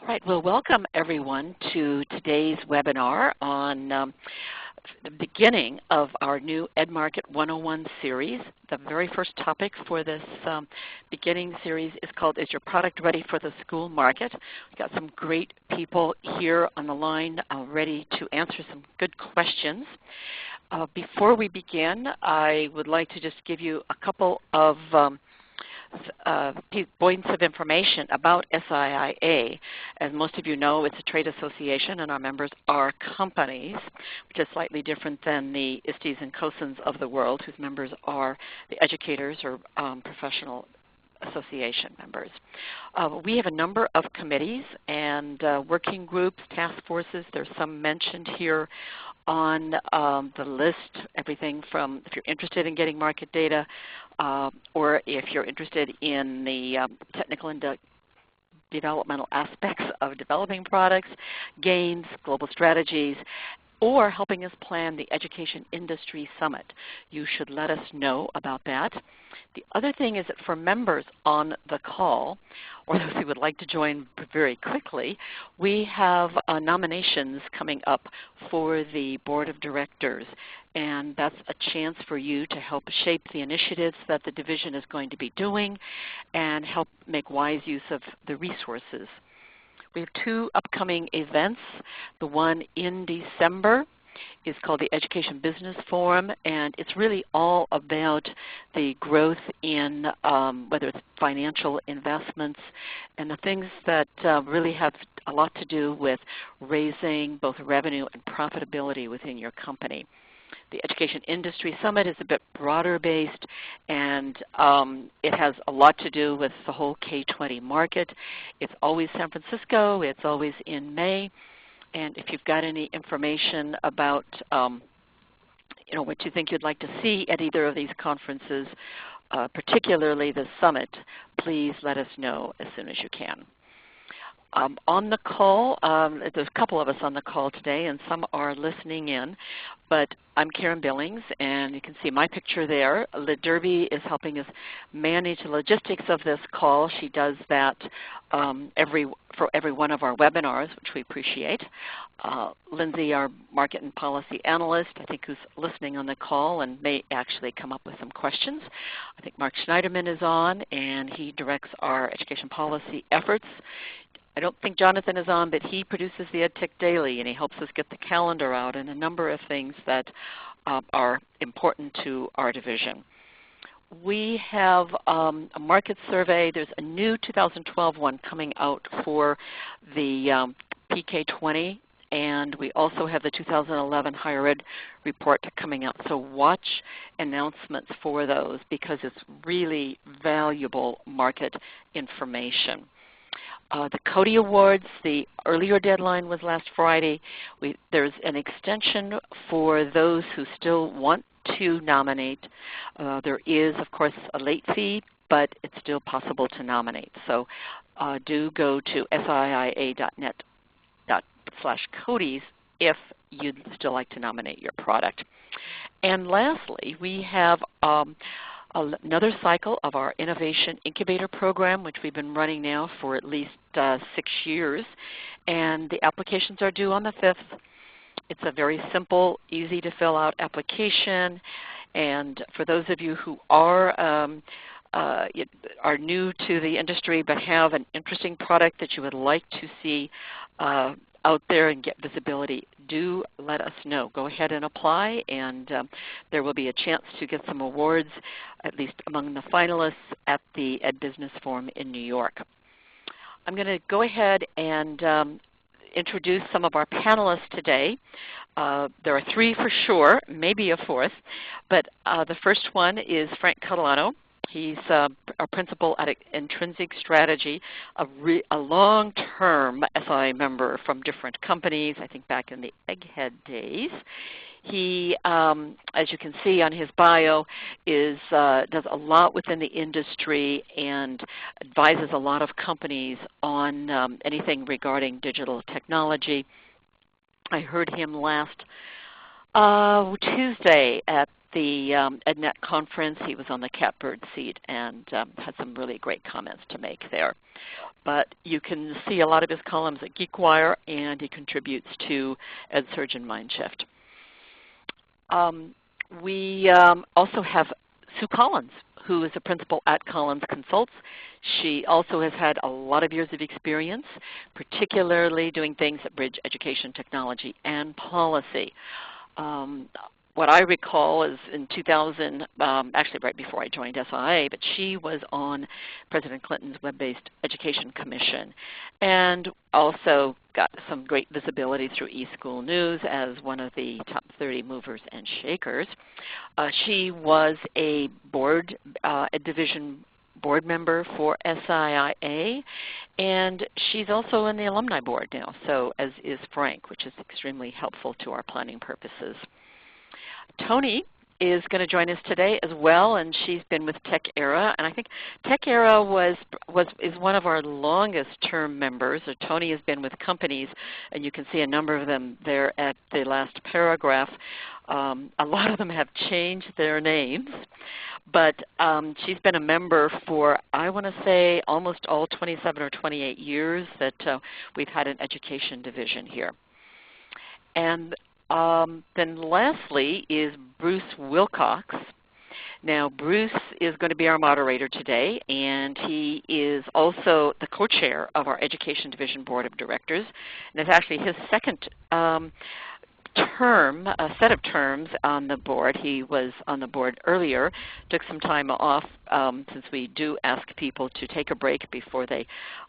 Right. Well, welcome everyone to today's webinar on the beginning of our new EdMarket 101 series. The very first topic for this beginning series is called, Is Your Product Ready for the School Market? We've got some great people here on the line ready to answer some good questions. Before we begin, I would like to just give you a couple of points of information about SIIA. As most of you know, it's a trade association and our members are companies, which is slightly different than the ISTEs and COSINs of the world, whose members are the educators or professional association members. We have a number of committees and working groups, task forces. There's some mentioned here on the list, everything from if you're interested in getting market data or if you're interested in the technical and developmental aspects of developing products, gains, global strategies, or helping us plan the Education Industry Summit. You should let us know about that. The other thing is that for members on the call, or those who would like to join very quickly, we have nominations coming up for the Board of Directors. And that's a chance for you to help shape the initiatives that the division is going to be doing and help make wise use of the resources. We have two upcoming events. The one in December is called the Education Business Forum, and it's really all about the growth in whether it's financial investments and the things that really have a lot to do with raising both revenue and profitability within your company. The Education Industry Summit is a bit broader based, and it has a lot to do with the whole K-20 market. It's always San Francisco. It's always in May. And if you've got any information about what you think you'd like to see at either of these conferences, particularly the summit, please let us know as soon as you can. On the call, there's a couple of us on the call today, and some are listening in, but I'm Karen Billings, and you can see my picture there. Lyd Derby is helping us manage the logistics of this call. She does that for every one of our webinars, which we appreciate. Lindsay, our market and policy analyst, I think who's listening on the call and may actually come up with some questions. I think Mark Schneiderman is on, and he directs our education policy efforts. I don't think Jonathan is on, but he produces the EdTech Daily, and he helps us get the calendar out and a number of things that are important to our division. We have a market survey. There's a new 2012 one coming out for the PK20, and we also have the 2011 Higher Ed report coming out. So watch announcements for those because it's really valuable market information. The Cody Awards, the earlier deadline was last Friday. There's an extension for those who still want to nominate. There is, of course, a late fee, but it's still possible to nominate. So do go to siia.net/Codys if you'd still like to nominate your product. And lastly, we have another cycle of our Innovation Incubator Program, which we've been running now for at least 6 years. And the applications are due on the 5th. It's a very simple, easy to fill out application. And for those of you who are new to the industry but have an interesting product that you would like to see out there and get visibility, do let us know. Go ahead and apply, and there will be a chance to get some awards, at least among the finalists, at the Ed Business Forum in New York. I'm going to go ahead and introduce some of our panelists today. There are 3 for sure, maybe a 4th, but the first one is Frank Catalano. He's our principal at Intrinsic Strategy, a long-term SI member from different companies, I think back in the Egghead days. He, as you can see on his bio, does a lot within the industry and advises a lot of companies on anything regarding digital technology. I heard him last Tuesday at the EdNet conference. He was on the catbird seat and had some really great comments to make there. But you can see a lot of his columns at GeekWire, and he contributes to EdSurge and MindShift. We also have Sue Collins, who is a principal at Collins Consults. She also has had a lot of years of experience, particularly doing things that bridge education, technology, and policy. What I recall is in 2000, actually right before I joined SIA, but she was on President Clinton's Web-Based Education Commission and also got some great visibility through eSchool News as one of the top 30 movers and shakers. She was a board, a division board member for SIA, and she's also in the alumni board now, so as is Frank, which is extremely helpful to our planning purposes. Tony is going to join us today as well, and she's been with TechEra, and I think TechEra is one of our longest term members. So Tony has been with companies, and you can see a number of them there at the last paragraph. A lot of them have changed their names, but she's been a member for, I want to say, almost all 27 or 28 years that we've had an education division here. And then lastly is Bruce Wilcox. Now Bruce is going to be our moderator today, and he is also the co-chair of our Education Division Board of Directors. And it's actually his second term, a set of terms on the board. He was on the board earlier, took some time off since we do ask people to take a break before they,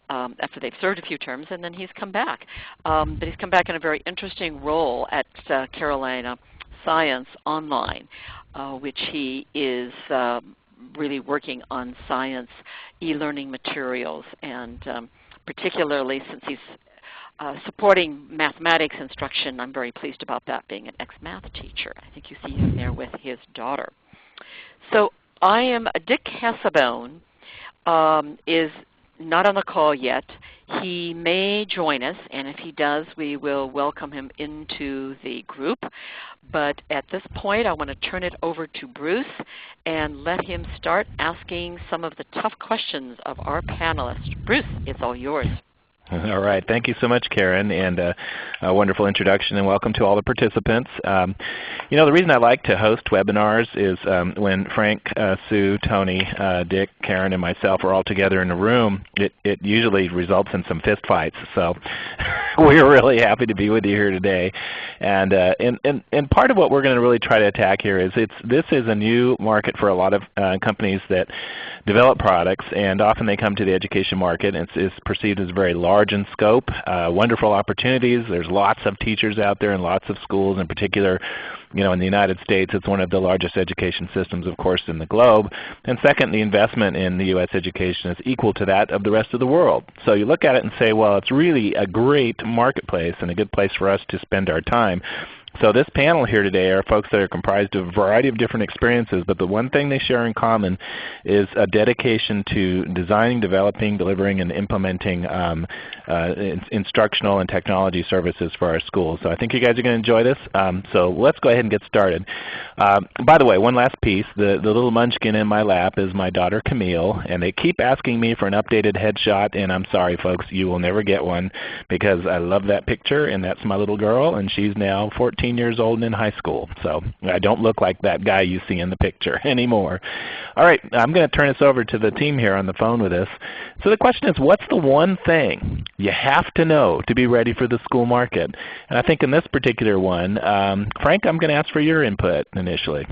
after they've served a few terms, and then he's come back. But he's come back in a very interesting role at Carolina Science Online, which he is really working on science e-learning materials, and particularly since he's supporting mathematics instruction, I'm very pleased about that, being an ex-math teacher. I think you see him there with his daughter. So Dick Cassabone is not on the call yet. He may join us, and if he does, we will welcome him into the group. But at this point, I want to turn it over to Bruce and let him start asking some of the tough questions of our panelists. Bruce, it's all yours. All right. Thank you so much, Karen, and a wonderful introduction, and welcome to all the participants. You know, the reason I like to host webinars is when Frank, Sue, Tony, Dick, Karen, and myself are all together in a room, it usually results in some fist fights. So we're really happy to be with you here today. And part of what we're going to really try to attack here is this is a new market for a lot of companies that develop products, and often they come to the education market, and it's perceived as very large in scope, wonderful opportunities. There's lots of teachers out there and lots of schools. In particular, you know, in the United States, it's one of the largest education systems, of course, in the globe. And second, the investment in the U.S. education is equal to that of the rest of the world. So you look at it and say, well, it's really a great marketplace and a good place for us to spend our time. So this panel here today are folks that are comprised of a variety of different experiences, but the one thing they share in common is a dedication to designing, developing, delivering, and implementing instructional and technology services for our schools. So I think you guys are going to enjoy this. So let's go ahead and get started. By the way, one last piece, the little munchkin in my lap is my daughter Camille, and they keep asking me for an updated headshot, and I'm sorry folks, you will never get one because I love that picture, and that's my little girl, and she's now 14 years old and in high school. So I don't look like that guy you see in the picture anymore. All right, I'm going to turn this over to the team here on the phone with us. So the question is, what's the one thing you have to know to be ready for the school market? And I think in this particular one, Frank, I'm going to ask for your input initially.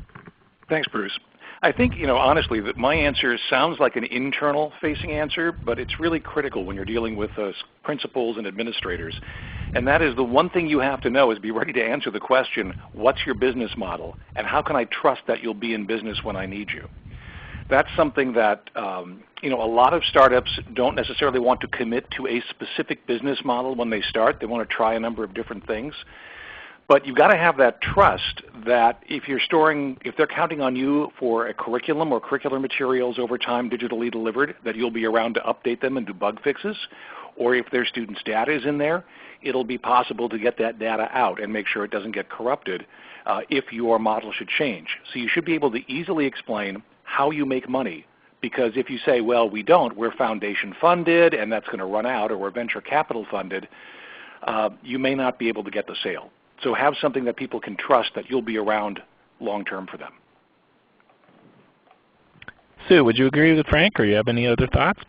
Thanks, Bruce. I think, honestly, that my answer sounds like an internal-facing answer, but it's really critical when you're dealing with principals and administrators. And that is the one thing you have to know is be ready to answer the question, what's your business model? And how can I trust that you'll be in business when I need you? That's something that a lot of startups don't necessarily want to commit to a specific business model when they start. They want to try a number of different things. But you've got to have that trust that if they're counting on you for a curriculum or curricular materials over time digitally delivered, that you'll be around to update them and do bug fixes. Or if their students' data is in there, it'll be possible to get that data out and make sure it doesn't get corrupted if your model should change. So you should be able to easily explain how you make money. Because if you say, well, we don't, we're foundation funded and that's going to run out, or we're venture capital funded, you may not be able to get the sale. So have something that people can trust that you'll be around long term for them. Sue, would you agree with Frank, or you have any other thoughts?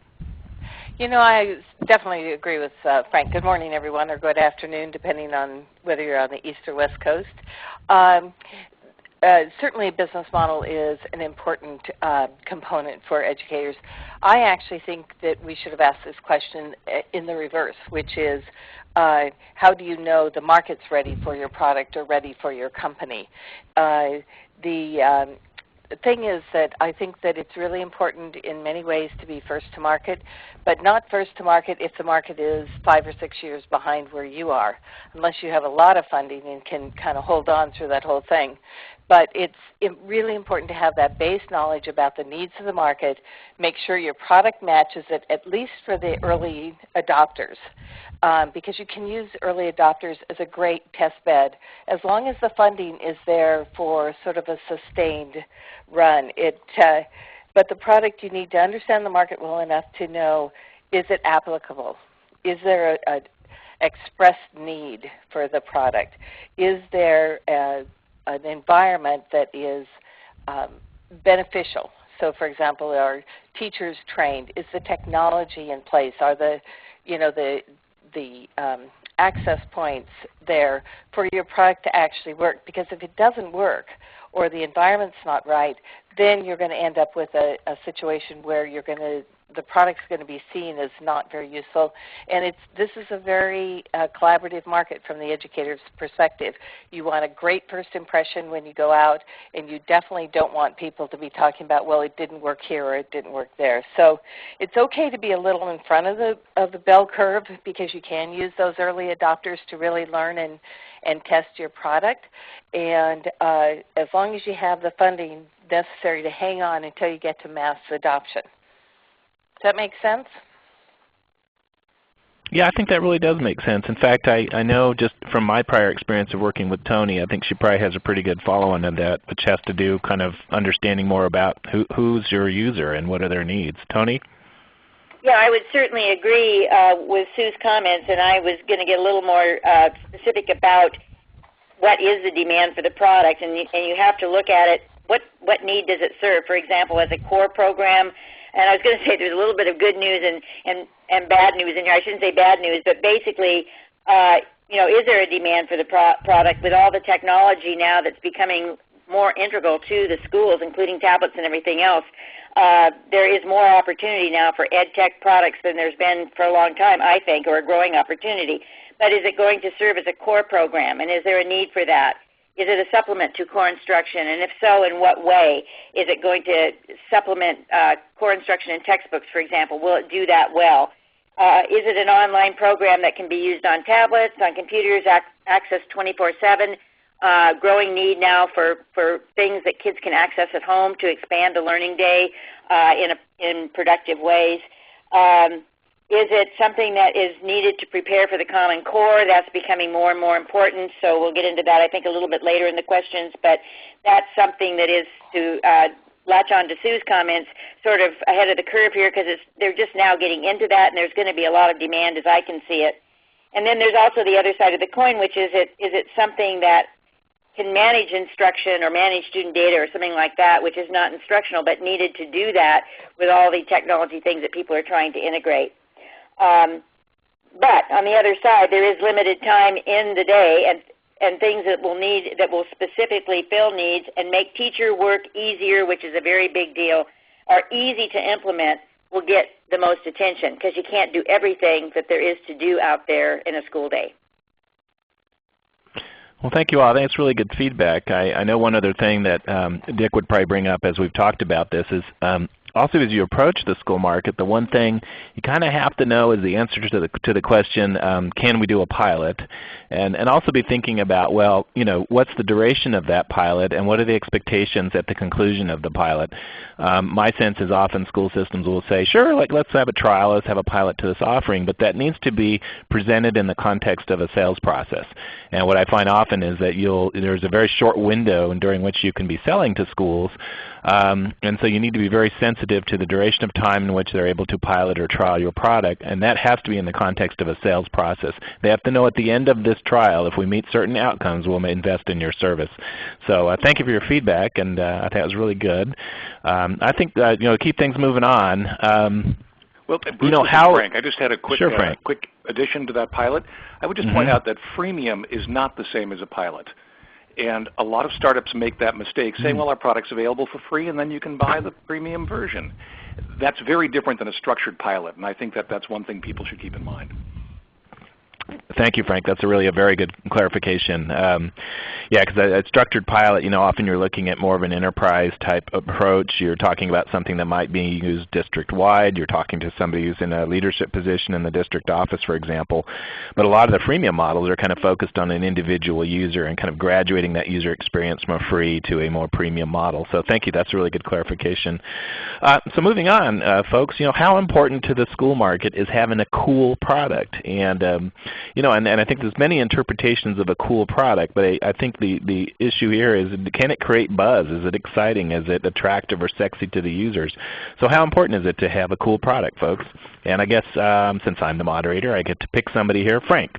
You know, I definitely agree with Frank. Good morning, everyone, or good afternoon, depending on whether you're on the East or West Coast. Certainly a business model is an important component for educators. I actually think that we should have asked this question in the reverse, which is how do you know the market's ready for your product or ready for your company? The thing is that I think that it's really important in many ways to be first to market, but not first to market if the market is 5 or 6 years behind where you are, unless you have a lot of funding and can kind of hold on through that whole thing. But it's really important to have that base knowledge about the needs of the market, make sure your product matches it, at least for the early adopters, because you can use early adopters as a great test bed as long as the funding is there for sort of a sustained run. But the product, you need to understand the market well enough to know, is it applicable? Is there an expressed need for the product? Is there an environment that is beneficial? So, for example, are teachers trained? Is the technology in place? Are the access points there for your product to actually work? Because if it doesn't work or the environment's not right, then you're going to end up with a situation where the product's going to be seen as not very useful. And this is a very collaborative market from the educator's perspective. You want a great first impression when you go out, and you definitely don't want people to be talking about, well, it didn't work here or it didn't work there. So it's okay to be a little in front of the bell curve, because you can use those early adopters to really learn and test your product. And as long as you have the funding necessary to hang on until you get to mass adoption. Does that make sense? Yeah, I think that really does make sense. In fact, I know just from my prior experience of working with Tony, I think she probably has a pretty good follow-on of that, which has to do kind of understanding more about who's your user and what are their needs. Tony? Yeah, I would certainly agree with Sue's comments, and I was going to get a little more specific about what is the demand for the product, and you have to look at it, what need does it serve? For example, as a core program, and I was going to say there's a little bit of good news and bad news in here. I shouldn't say bad news, but basically, is there a demand for the product with all the technology now that's becoming more integral to the schools, including tablets and everything else? There is more opportunity now for ed tech products than there's been for a long time, I think, or a growing opportunity. But is it going to serve as a core program, and is there a need for that? Is it a supplement to core instruction, and if so, in what way? Is it going to supplement core instruction in textbooks, for example? Will it do that well? Is it an online program that can be used on tablets, on computers, access 24/7? Growing need now for things that kids can access at home to expand the learning day in productive ways. Is it something that is needed to prepare for the Common Core? That's becoming more and more important, so we'll get into that, I think, a little bit later in the questions, but that's something that is to latch on to Sue's comments, sort of ahead of the curve here, because they're just now getting into that, and there's going to be a lot of demand as I can see it. And then there's also the other side of the coin, which is it something that can manage instruction or manage student data or something like that, which is not instructional, but needed to do that with all the technology things that people are trying to integrate. But on the other side, there is limited time in the day and things that will specifically fill needs and make teacher work easier, which is a very big deal, are easy to implement, will get the most attention, because you can't do everything that there is to do out there in a school day. Well, thank you all. I think it's really good feedback. I know one other thing that Dick would probably bring up as we've talked about this is also as you approach the school market, the one thing you kind of have to know is the answer to the question, can we do a pilot? And also be thinking about, well, what's the duration of that pilot and what are the expectations at the conclusion of the pilot? My sense is often school systems will say, sure, let's have a trial, let's have a pilot to this offering, but that needs to be presented in the context of a sales process. And what I find often is that there's a very short window during which you can be selling to schools, and so you need to be very sensitive to the duration of time in which they're able to pilot or trial your product, and that has to be in the context of a sales process. They have to know at the end of this trial, if we meet certain outcomes, we'll invest in your service. So thank you for your feedback, and I think it was really good. I think keep things moving on. Well, Bruce, Frank, I just had a quick, quick addition to that pilot. I would just point out that freemium is not the same as a pilot. And a lot of startups make that mistake, saying, well, our product's available for free, and then you can buy the premium version. That's very different than a structured pilot, and I think that that's one thing people should keep in mind. Thank you, Frank. That's really a very good clarification. Yeah, because a structured pilot, often you're looking at more of an enterprise type approach. You're talking about something that might be used district-wide. You're talking to somebody who's in a leadership position in the district office, for example. But a lot of the freemium models are kind of focused on an individual user and kind of graduating that user experience from a free to a more premium model. So thank you. That's a really good clarification. So moving on, folks, how important to the school market is having a cool product? And and I think there's many interpretations of a cool product, but I think the issue here is, can it create buzz? Is it exciting? Is it attractive or sexy to the users? So how important is it to have a cool product, folks? And I guess since I'm the moderator, I get to pick somebody here. Frank.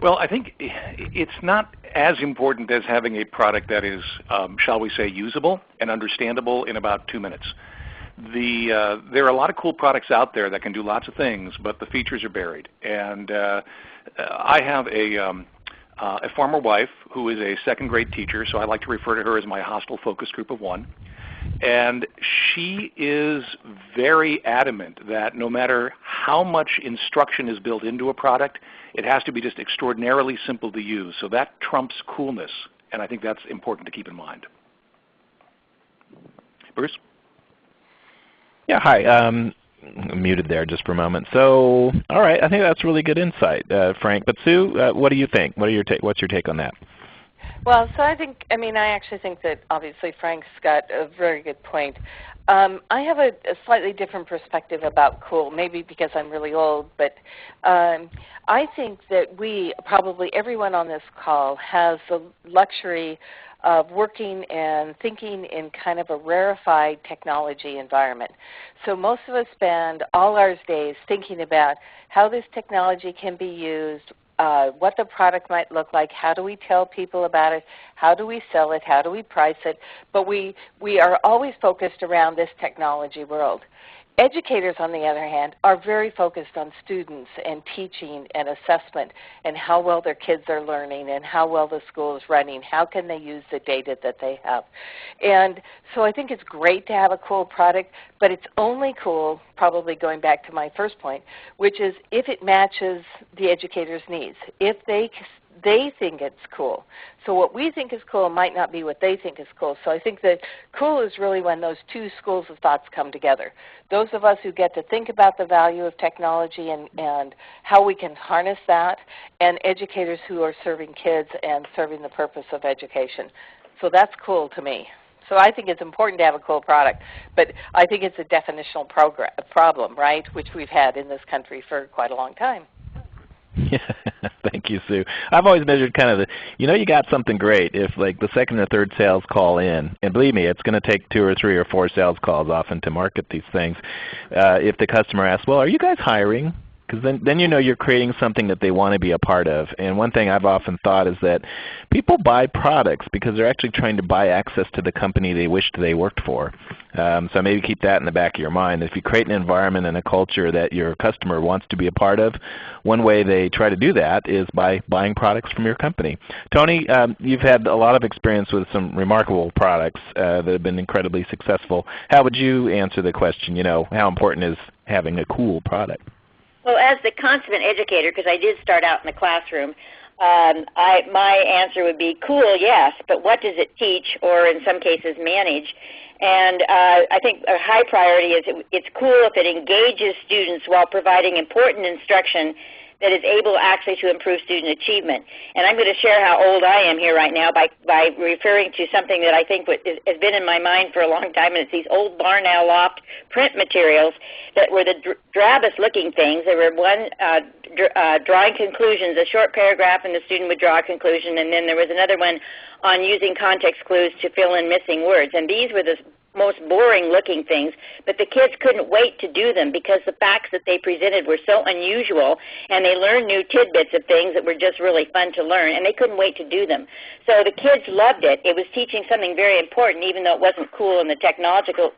Well, I think it's not as important as having a product that is, shall we say, usable and understandable in about 2 minutes. There are a lot of cool products out there that can do lots of things, but the features are buried. And I have a former wife who is a second-grade teacher, so I like to refer to her as my hostile focus group of one. And she is very adamant that no matter how much instruction is built into a product, it has to be just extraordinarily simple to use. So that trumps coolness, and I think that's important to keep in mind. Bruce? Yeah, hi. I'm muted there just for a moment. So, all right, I think that's really good insight, Frank. But Sue, what do you think? What's your take on that? Well, so I actually think that obviously Frank's got a very good point. I have a slightly different perspective about cool, maybe because I'm really old, but I think that probably everyone on this call has the luxury of working and thinking in kind of a rarefied technology environment. So most of us spend all our days thinking about how this technology can be used, what the product might look like, how do we tell people about it, how do we sell it, how do we price it, but we are always focused around this technology world. Educators, on the other hand, are very focused on students and teaching and assessment and how well their kids are learning and how well the school is running. How can they use the data that they have? And so I think it's great to have a cool product, but it's only cool, probably going back to my first point, which is if it matches the educator's needs, if they think it's cool. So what we think is cool might not be what they think is cool. So I think that cool is really when those two schools of thoughts come together. Those of us who get to think about the value of technology and how we can harness that, and educators who are serving kids and serving the purpose of education. So that's cool to me. So I think it's important to have a cool product, but I think it's a definitional problem, right, which we've had in this country for quite a long time. Yeah, thank you, Sue. I've always measured kind of you got something great if like the second or third sales call in, and believe me, it's going to take 2 or 3 or 4 sales calls often to market these things. If the customer asks, well, are you guys hiring? Because then you're creating something that they want to be a part of. And one thing I've often thought is that people buy products because they're actually trying to buy access to the company they wished they worked for. So maybe keep that in the back of your mind. If you create an environment and a culture that your customer wants to be a part of, one way they try to do that is by buying products from your company. Tony, you've had a lot of experience with some remarkable products that have been incredibly successful. How would you answer the question, how important is having a cool product? Well, as the consummate educator, because I did start out in the classroom, my answer would be cool, yes, but what does it teach, or in some cases manage? And I think a high priority is it's cool if it engages students while providing important instruction that is able actually to improve student achievement. And I'm going to share how old I am here right now by referring to something that I think has been in my mind for a long time, and it's these old barn owl loft print materials that were the drabbest looking things. There were one drawing conclusions, a short paragraph, and the student would draw a conclusion, and then there was another one on using context clues to fill in missing words. And these were the most boring looking things, but the kids couldn't wait to do them because the facts that they presented were so unusual, and they learned new tidbits of things that were just really fun to learn, and they couldn't wait to do them. So the kids loved it. It was teaching something very important, even though it wasn't cool in the technological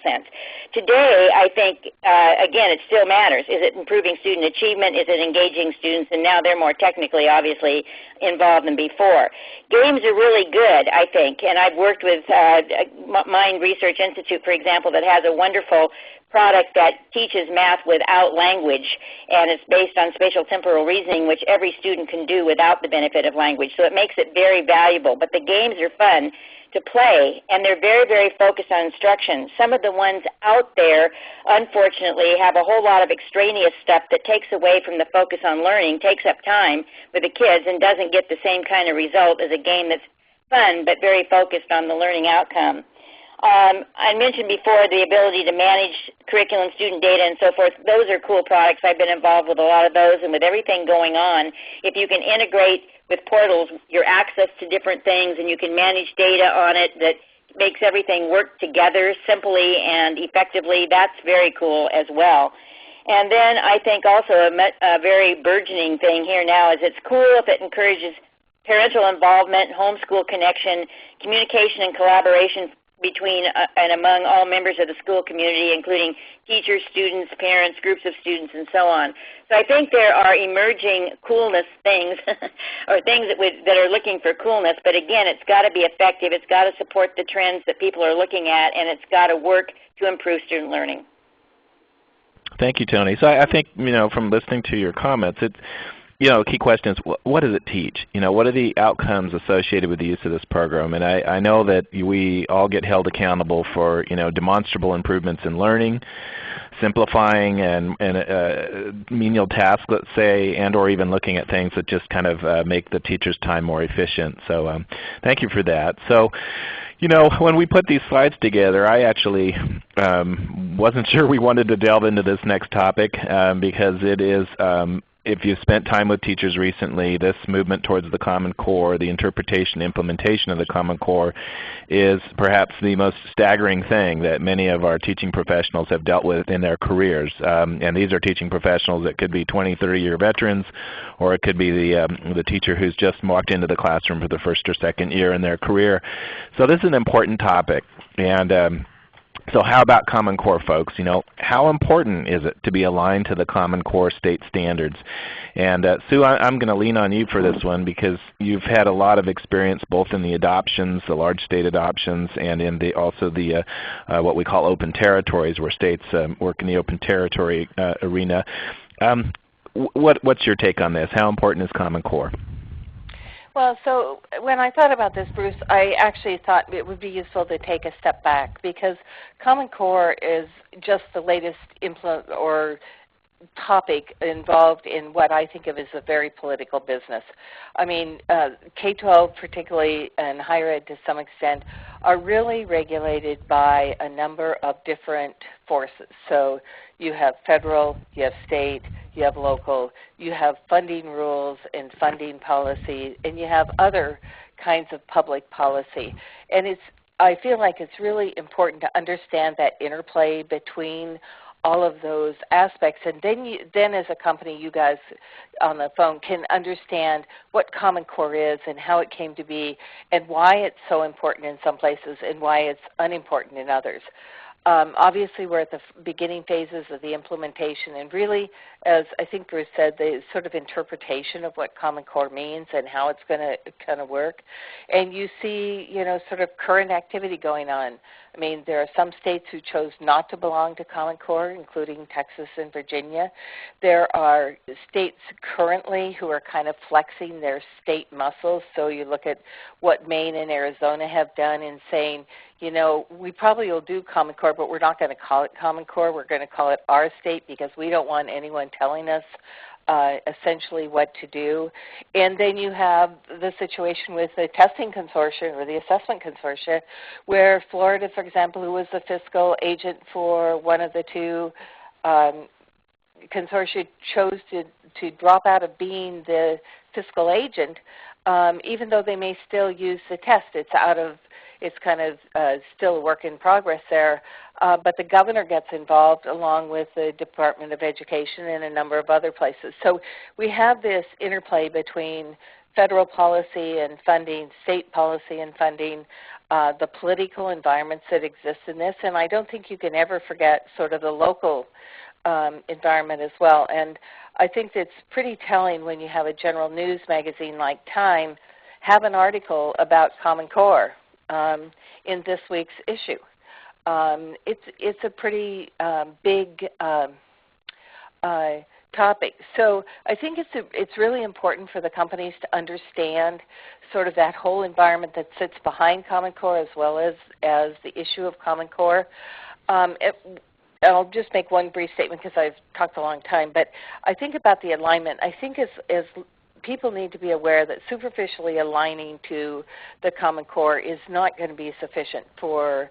sense. Today, I think, again, it still matters. Is it improving student achievement? Is it engaging students? And now they're more technically, obviously, involved than before. Games are really good, I think, and I've worked with Mind Research Institute, for example, that has a wonderful product that teaches math without language, and it's based on spatial temporal reasoning, which every student can do without the benefit of language. So it makes it very valuable. But the games are fun to play, and they're very, very focused on instruction. Some of the ones out there, unfortunately, have a whole lot of extraneous stuff that takes away from the focus on learning, takes up time with the kids, and doesn't get the same kind of result as a game that's fun but very focused on the learning outcome. I mentioned before the ability to manage curriculum, student data, and so forth. Those are cool products. I've been involved with a lot of those, and with everything going on, if you can integrate with portals your access to different things and you can manage data on it that makes everything work together simply and effectively, that's very cool as well. And then I think also a very burgeoning thing here now is it's cool if it encourages parental involvement, homeschool connection, communication and collaboration between and among all members of the school community, including teachers, students, parents, groups of students, and so on. So I think there are emerging coolness things or things that are looking for coolness, but again, it's got to be effective. It's got to support the trends that people are looking at, and it's got to work to improve student learning. Thank you, Tony. So I think, from listening to your comments, it's, a key question is, what does it teach? What are the outcomes associated with the use of this program? And I know that we all get held accountable for, demonstrable improvements in learning, simplifying and menial tasks, let's say, and or even looking at things that just kind of make the teacher's time more efficient. So thank you for that. So, when we put these slides together, I actually wasn't sure we wanted to delve into this next topic because it is if you've spent time with teachers recently, this movement towards the Common Core, the interpretation, implementation of the Common Core, is perhaps the most staggering thing that many of our teaching professionals have dealt with in their careers. And these are teaching professionals that could be 20, 30-year veterans, or it could be the teacher who's just walked into the classroom for the first or second year in their career. So this is an important topic. And so how about Common Core, folks? How important is it to be aligned to the Common Core state standards? And Sue, I'm going to lean on you for this one because you've had a lot of experience both in the adoptions, the large state adoptions, and in also the what we call open territories, where states work in the open territory arena. What's your take on this? How important is Common Core? Well, so when I thought about this, Bruce, I actually thought it would be useful to take a step back because Common Core is just the latest topic involved in what I think of as a very political business. I mean, K-12 particularly and higher ed to some extent are really regulated by a number of different forces. So you have federal, you have state, you have local, you have funding rules and funding policy, and you have other kinds of public policy. And I feel like it's really important to understand that interplay between all of those aspects, and then as a company, you guys on the phone can understand what Common Core is and how it came to be and why it's so important in some places and why it's unimportant in others. Obviously, we're at the beginning phases of the implementation, and really, as I think Bruce said, the sort of interpretation of what Common Core means and how it's going to kind of work. And you see, sort of current activity going on. I mean, there are some states who chose not to belong to Common Core, including Texas and Virginia. There are states currently who are kind of flexing their state muscles. So you look at what Maine and Arizona have done in saying, we probably will do Common Core, but we're not going to call it Common Core. We're going to call it our state because we don't want anyone telling us essentially what to do. And then you have the situation with the testing consortia or the assessment consortia where Florida, for example, who was the fiscal agent for one of the two consortia, chose to drop out of being the fiscal agent, even though they may still use the test. It's kind of still a work in progress there. But the governor gets involved along with the Department of Education and a number of other places. So we have this interplay between federal policy and funding, state policy and funding, the political environments that exist in this. And I don't think you can ever forget sort of the local environment as well. And I think it's pretty telling when you have a general news magazine like Time have an article about Common Core in this week's issue. It's a pretty big topic. So I think it's really important for the companies to understand sort of that whole environment that sits behind Common Core as well as the issue of Common Core. I'll just make one brief statement because I've talked a long time, but I think about the alignment. I think as people need to be aware that superficially aligning to the Common Core is not going to be sufficient for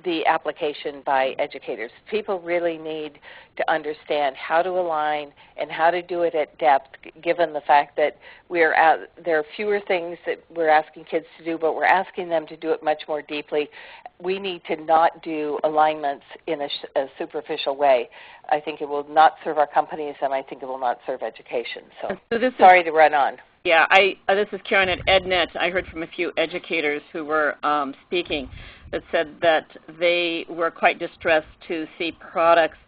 the application by educators. People really need to understand how to align and how to do it at depth, given the fact that there are fewer things that we're asking kids to do, but we're asking them to do it much more deeply. We need to not do alignments in a superficial way. I think it will not serve our companies, and I think it will not serve education. So sorry to run on. Yeah, this is Karen at EdNet. I heard from a few educators who were speaking that said that they were quite distressed to see products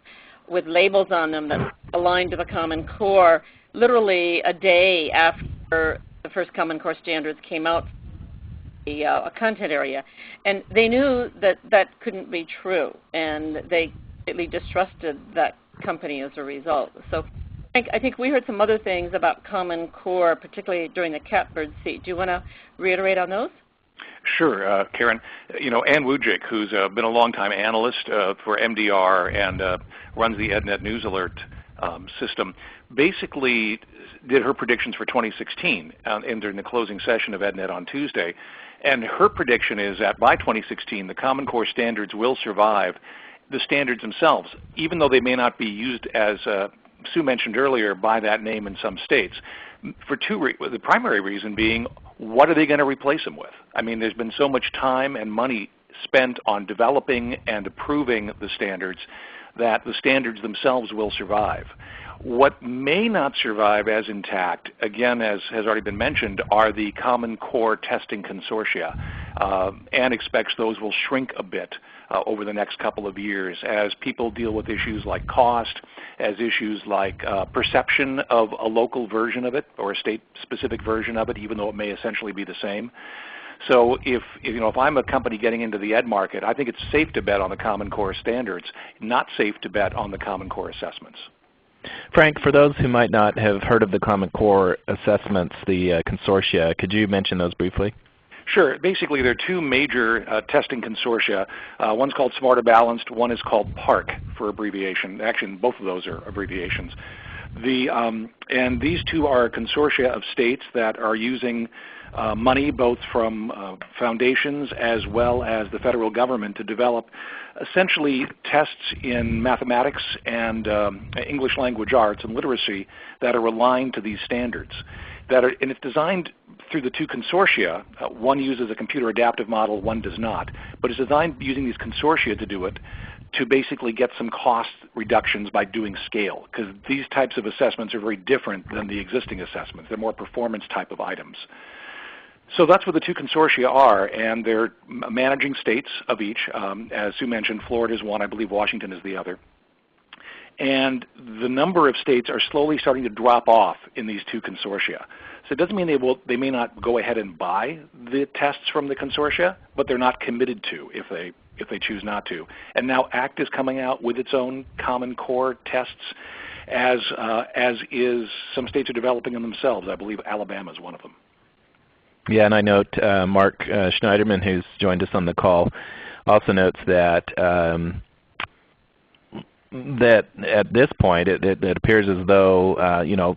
with labels on them that aligned to the Common Core literally a day after the first Common Core standards came out, a content area. And they knew that that couldn't be true, and they greatly distrusted that company as a result. So I think we heard some other things about Common Core, particularly during the catbird seat. Do you want to reiterate on those? Sure, Karen. Ann Wujcik, who's been a longtime analyst for MDR and runs the EdNet News Alert system, basically did her predictions for 2016 during the closing session of EdNet on Tuesday. And her prediction is that by 2016, the Common Core standards will survive the standards themselves, even though they may not be used as Sue mentioned earlier by that name in some states. For the primary reason being, what are they going to replace them with? I mean, there's been so much time and money spent on developing and approving the standards that the standards themselves will survive. What may not survive as intact, again, as has already been mentioned, are the Common Core testing consortia. Anne expects those will shrink a bit over the next couple of years as people deal with issues like cost, as issues like perception of a local version of it or a state-specific version of it, even though it may essentially be the same. So if I'm a company getting into the ed market, I think it's safe to bet on the Common Core standards, not safe to bet on the Common Core assessments. Frank, for those who might not have heard of the Common Core assessments, the consortia, could you mention those briefly? Sure. Basically, there are two major testing consortia. One's called Smarter Balanced. One is called PARC for abbreviation. Actually, both of those are abbreviations. And these two are consortia of states that are using money both from foundations as well as the federal government to develop essentially tests in mathematics and English language arts and literacy that are aligned to these standards. And it's designed through the two consortia. One uses a computer adaptive model, one does not. But it's designed using these consortia to do it to basically get some cost reductions by doing scale, because these types of assessments are very different than the existing assessments. They're more performance type of items. So that's what the two consortia are, and they're managing states of each. As Sue mentioned, Florida is one. I believe Washington is the other. And the number of states are slowly starting to drop off in these two consortia. So it doesn't mean they may not go ahead and buy the tests from the consortia, but they're not committed to if they choose not to. And now ACT is coming out with its own Common Core tests, as is some states are developing them themselves. I believe Alabama is one of them. Yeah, and I note Mark Schneiderman, who's joined us on the call, also notes that that at this point it appears as though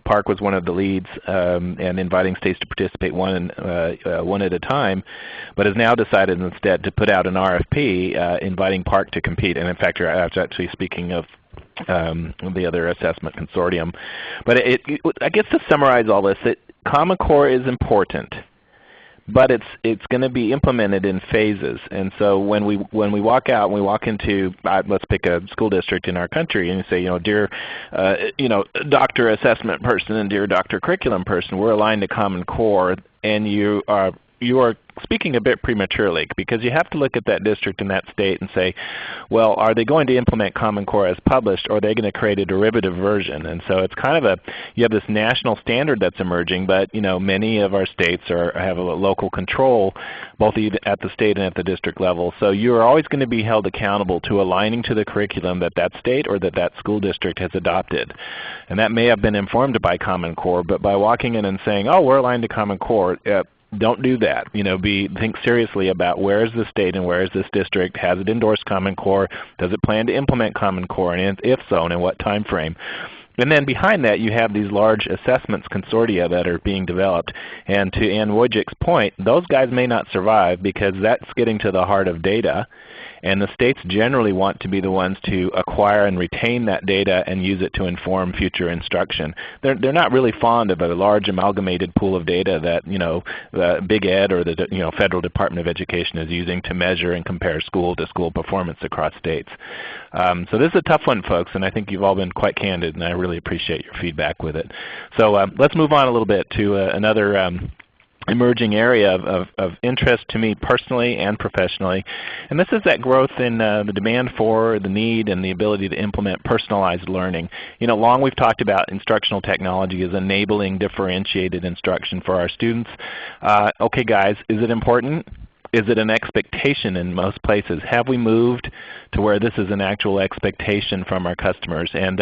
Park was one of the leads and inviting states to participate one at a time, but has now decided instead to put out an RFP inviting Park to compete. And in fact, you're actually speaking of the other assessment consortium. But I guess to summarize all this, Common Core is important, but it's going to be implemented in phases. And so when we walk out and we walk into let's pick a school district in our country, and you say, dear Dr. Assessment person and dear Dr. Curriculum person, we're aligned to Common Core, and you are speaking a bit prematurely, because you have to look at that district and that state and say, well, are they going to implement Common Core as published, or are they going to create a derivative version? And so it's kind of you have this national standard that's emerging, but many of our states have a local control, both at the state and at the district level. So you are always going to be held accountable to aligning to the curriculum that state or that school district has adopted. And that may have been informed by Common Core, but by walking in and saying, oh, we're aligned to Common Core, don't do that. Think seriously about where is the state and where is this district. Has it endorsed Common Core? Does it plan to implement Common Core? And if so, and in what time frame? And then behind that, you have these large assessments consortia that are being developed. And to Ann Wojcik's point, those guys may not survive, because that's getting to the heart of data. And the states generally want to be the ones to acquire and retain that data and use it to inform future instruction. They're not really fond of a large amalgamated pool of data that the Big Ed or the Federal Department of Education is using to measure and compare school-to-school performance across states. So this is a tough one, folks, and I think you've all been quite candid, and I really appreciate your feedback with it. So let's move on a little bit to another emerging area of interest to me personally and professionally, and this is that growth in the demand for, the need, and the ability to implement personalized learning. Long we've talked about instructional technology as enabling differentiated instruction for our students. Okay guys, is it important? Is it an expectation in most places? Have we moved to where this is an actual expectation from our customers? And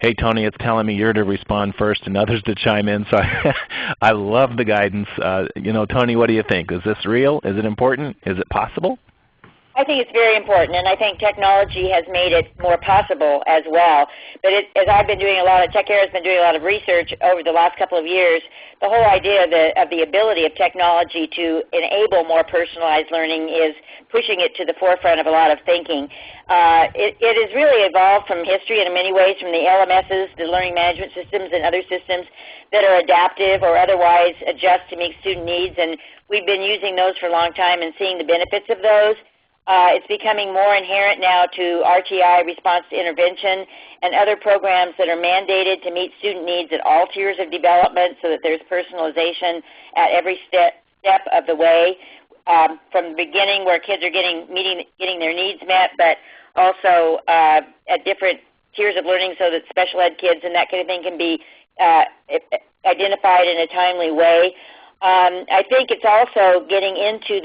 hey, Tony, it's telling me you're to respond first and others to chime in, so I love the guidance. Tony, what do you think? Is this real? Is it important? Is it possible? I think it's very important, and I think technology has made it more possible as well. But as I've been doing TechEra has been doing a lot of research over the last couple of years, the whole idea of the ability of technology to enable more personalized learning is pushing it to the forefront of a lot of thinking. It has really evolved from history in many ways, from the LMSs, the learning management systems, and other systems that are adaptive or otherwise adjust to meet student needs, and we've been using those for a long time and seeing the benefits of those. It's becoming more inherent now to RTI, response to intervention, and other programs that are mandated to meet student needs at all tiers of development, so that there's personalization at every step of the way, from the beginning where kids are getting their needs met, but also at different tiers of learning, so that special ed kids and that kind of thing can be identified in a timely way. I think it's also getting into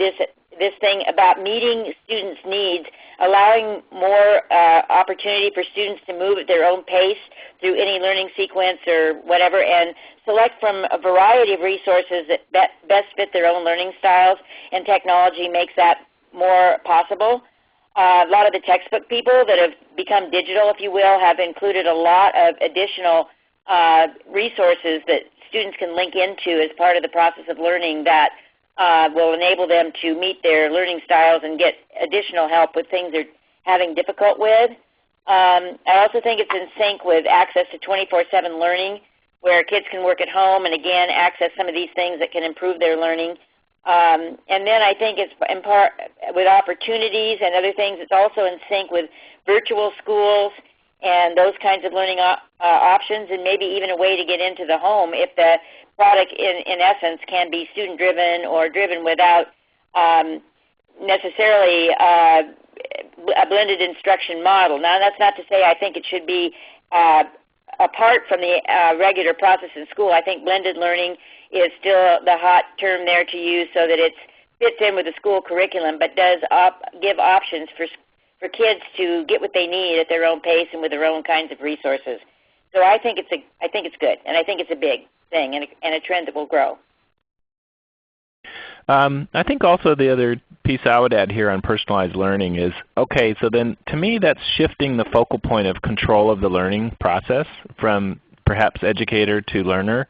this thing about meeting students' needs, allowing more opportunity for students to move at their own pace through any learning sequence or whatever, and select from a variety of resources that best fit their own learning styles, and technology makes that more possible. A lot of the textbook people that have become digital, if you will, have included a lot of additional resources that students can link into as part of the process of learning that will enable them to meet their learning styles and get additional help with things they're having difficult with. I also think it's in sync with access to 24/7 learning, where kids can work at home and again access some of these things that can improve their learning. And then I think it's in part with opportunities and other things, it's also in sync with virtual schools and those kinds of learning options, and maybe even a way to get into the home if the product in essence can be student-driven or driven without necessarily a blended instruction model. Now that's not to say I think it should be apart from the regular process in school. I think blended learning is still the hot term there to use so that it fits in with the school curriculum, but does give options for kids to get what they need at their own pace and with their own kinds of resources. So I think it's good, and I think it's a big thing and a trend that will grow. I think also the other piece I would add here on personalized learning is, okay, so then to me that's shifting the focal point of control of the learning process from perhaps educator to learner,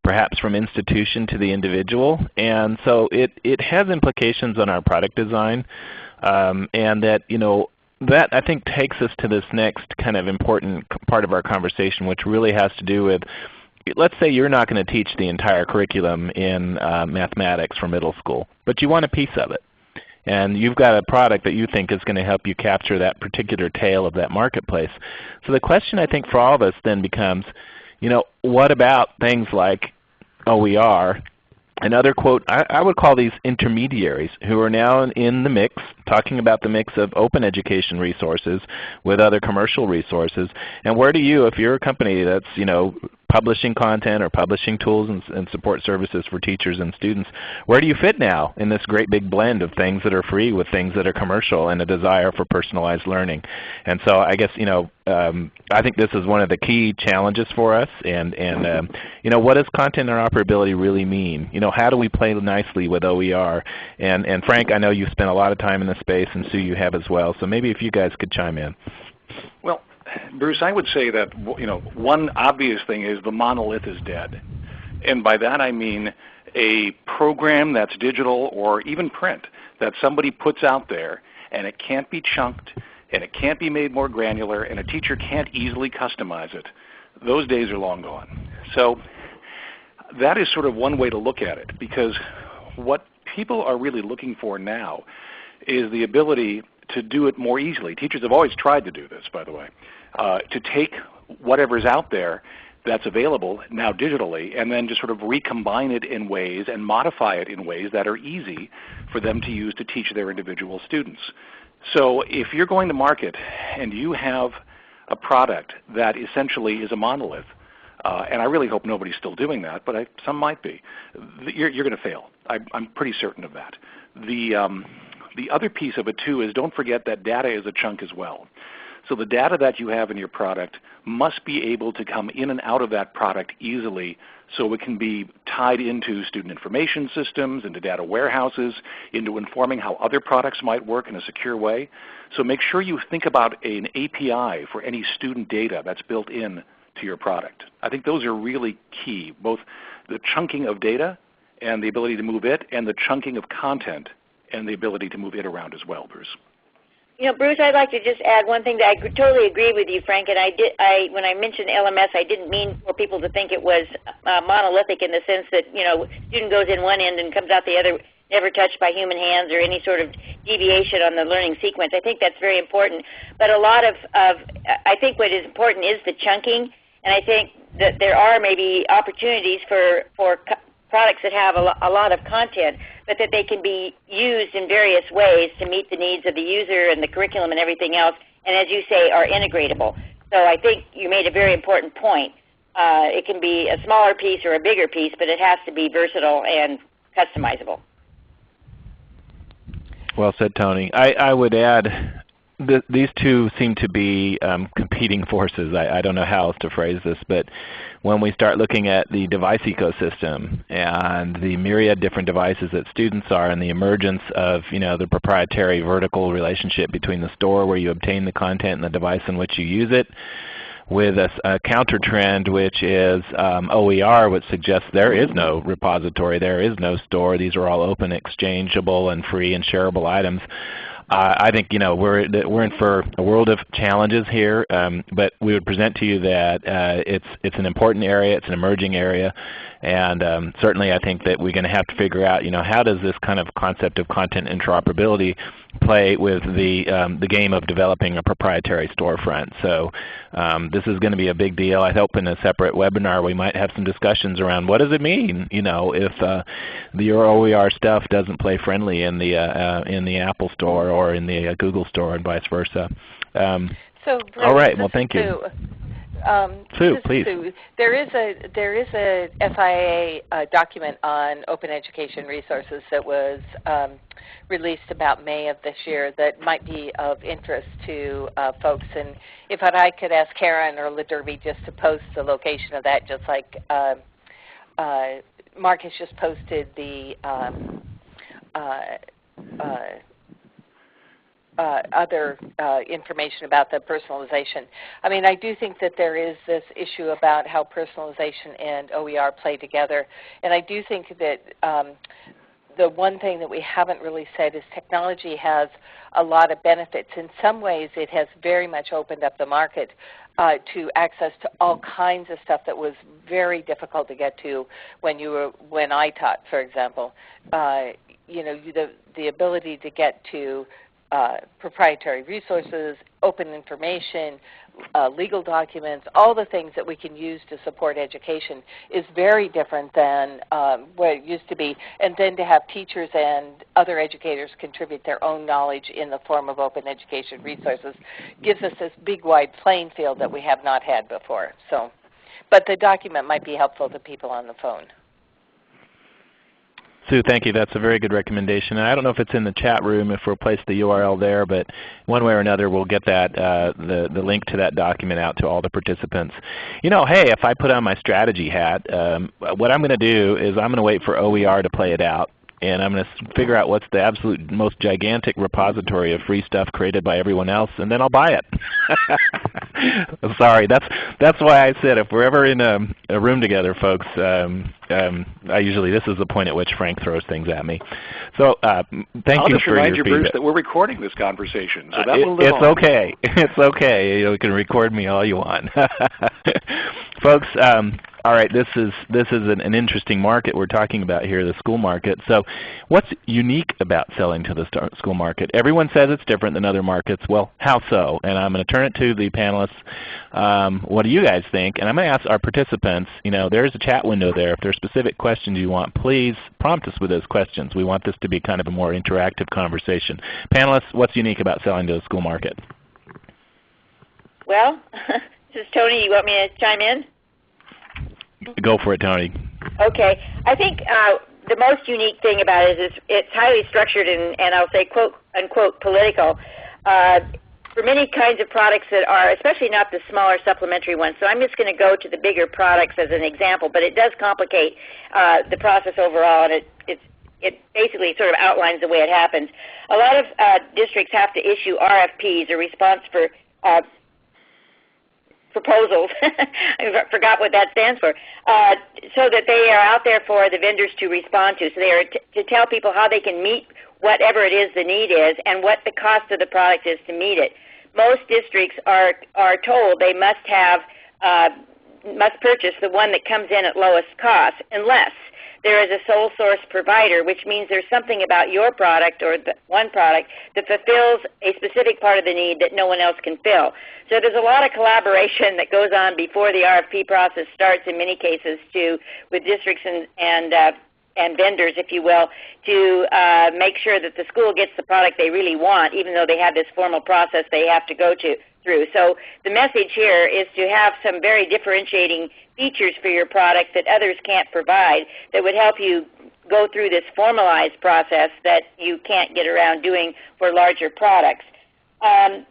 perhaps from institution to the individual. And so it has implications on our product design, and that, that I think takes us to this next kind of important part of our conversation, which really has to do with, let's say you're not going to teach the entire curriculum in mathematics for middle school, but you want a piece of it. And you've got a product that you think is going to help you capture that particular tail of that marketplace. So the question I think for all of us then becomes, what about things like OER and other, quote, I would call these intermediaries who are now in the mix, talking about the mix of open education resources with other commercial resources. And where do you, if you're a company that's, publishing content or publishing tools and support services for teachers and students, where do you fit now in this great big blend of things that are free with things that are commercial and a desire for personalized learning? And so I guess, I think this is one of the key challenges for us. And what does content interoperability really mean? How do we play nicely with OER? And Frank, I know you've spent a lot of time in this space, and Sue, you have as well. So maybe if you guys could chime in. Well, Bruce, I would say that one obvious thing is the monolith is dead. And by that I mean a program that's digital or even print that somebody puts out there, and it can't be chunked, and it can't be made more granular, and a teacher can't easily customize it. Those days are long gone. So that is sort of one way to look at it, because what people are really looking for now is the ability to do it more easily. Teachers have always tried to do this, by the way, to take whatever's out there that's available now digitally and then just sort of recombine it in ways and modify it in ways that are easy for them to use to teach their individual students. So if you're going to market and you have a product that essentially is a monolith, and I really hope nobody's still doing that, but some might be, you're going to fail. I'm pretty certain of that. The other piece of it too is, don't forget that data is a chunk as well. So the data that you have in your product must be able to come in and out of that product easily, so it can be tied into student information systems, into data warehouses, into informing how other products might work in a secure way. So make sure you think about an API for any student data that's built in to your product. I think those are really key, both the chunking of data and the ability to move it, and the chunking of content and the ability to move it around as well, Bruce. Bruce, I'd like to just add one thing that I could totally agree with you, Frank. And when I mentioned LMS, I didn't mean for people to think it was monolithic in the sense that student goes in one end and comes out the other, never touched by human hands or any sort of deviation on the learning sequence. I think that's very important. But I think what is important is the chunking, and I think that there are maybe opportunities for products that have a lot of content, but that they can be used in various ways to meet the needs of the user and the curriculum and everything else, and as you say, are integratable. So I think you made a very important point. It can be a smaller piece or a bigger piece, but it has to be versatile and customizable. Well said, Tony. I would add these two seem to be competing forces. I don't know how else to phrase this, but when we start looking at the device ecosystem and the myriad different devices that students are, and the emergence of the proprietary vertical relationship between the store where you obtain the content and the device in which you use it, with a counter trend which is OER, which suggests there is no repository, there is no store, these are all open, exchangeable, and free and shareable items. I think we're in for a world of challenges here, but we would present to you that it's an important area, it's an emerging area, And certainly I think that we're going to have to figure out, how does this kind of concept of content interoperability play with the game of developing a proprietary storefront. So this is going to be a big deal. I hope in a separate webinar we might have some discussions around what does it mean, if the OER stuff doesn't play friendly in the Apple Store or in the Google Store and vice versa. All right. Well, thank you. Sue, please. Sue. There is a SIA document on open education resources that was released about May of this year that might be of interest to folks. And if I could ask Karen or LaDerby just to post the location of that, just like Mark has just posted the other information about the personalization. I mean, I do think that there is this issue about how personalization and OER play together, and I do think that the one thing that we haven't really said is technology has a lot of benefits. In some ways, it has very much opened up the market to access to all kinds of stuff that was very difficult to get to when I taught, for example. The ability to get to proprietary resources, open information, legal documents, all the things that we can use to support education is very different than what it used to be. And then to have teachers and other educators contribute their own knowledge in the form of open education resources gives us this big wide playing field that we have not had before. So, but the document might be helpful to people on the phone. Sue, thank you. That's a very good recommendation. And I don't know if it's in the chat room, if we'll place the URL there, but one way or another we'll get that the link to that document out to all the participants. Hey, if I put on my strategy hat, what I'm going to do is I'm going to wait for OER to play it out. And I'm going to figure out what's the absolute most gigantic repository of free stuff created by everyone else, and then I'll buy it. I'm sorry. That's why I said if we're ever in a room together, folks, this is the point at which Frank throws things at me. So thank you for your feedback. I'll just remind you, Bruce, that we're recording this conversation, so that will live on. It's okay. It's okay. You can record me all you want. Folks, all right, this is an interesting market we're talking about here, the school market. So what's unique about selling to the school market? Everyone says it's different than other markets. Well, how so? And I'm going to turn it to the panelists. What do you guys think? And I'm going to ask our participants, there's a chat window there. If there are specific questions you want, please prompt us with those questions. We want this to be kind of a more interactive conversation. Panelists, what's unique about selling to the school market? Well, this is Tony. You want me to chime in? Go for it, Tony. Okay. I think the most unique thing about it is it's highly structured and I'll say quote unquote political for many kinds of products that are, especially not the smaller supplementary ones. So I'm just going to go to the bigger products as an example, but it does complicate the process overall, and it basically sort of outlines the way it happens. A lot of districts have to issue RFPs, or response for proposals, I forgot what that stands for, so that they are out there for the vendors to respond to. So they are to tell people how they can meet whatever it is the need is and what the cost of the product is to meet it. Most districts are told they must purchase the one that comes in at lowest cost unless there is a sole source provider, which means there's something about your product or the one product that fulfills a specific part of the need that no one else can fill. So there's a lot of collaboration that goes on before the RFP process starts in many cases with districts and vendors, if you will, to make sure that the school gets the product they really want, even though they have this formal process they have to go through. So the message here is to have some very differentiating features for your product that others can't provide that would help you go through this formalized process that you can't get around doing for larger products.